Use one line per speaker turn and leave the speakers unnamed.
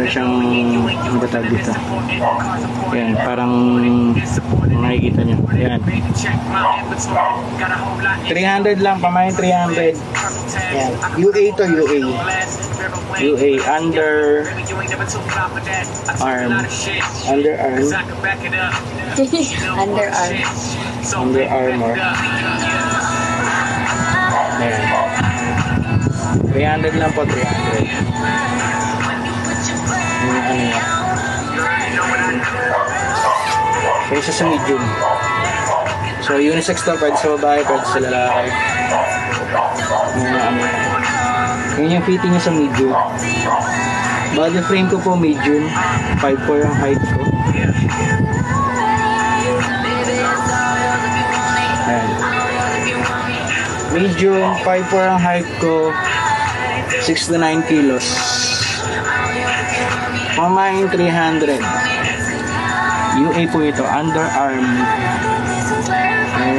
siyang ang batag dito. Yan, parang makikita nyo. Yan. 300 lang, pamain 300. Yan. UA to UA. UA, under arm. Underarm.
Underarm.
Under Armour. Ayan. 300 lang po, 300. Yung ano yan. Kaysa sa medium. So, unisex to, pwede sa babae, pwede sa lalaki. Yung ano. Yun yung fitting niya sa medium. Body frame ko po medium. 5'4" yung height ko. Ayan. Medium, 5'4" ang height ko. 6 to 9 kilos. Pamain 300. UA po ito, underarm. Ayan.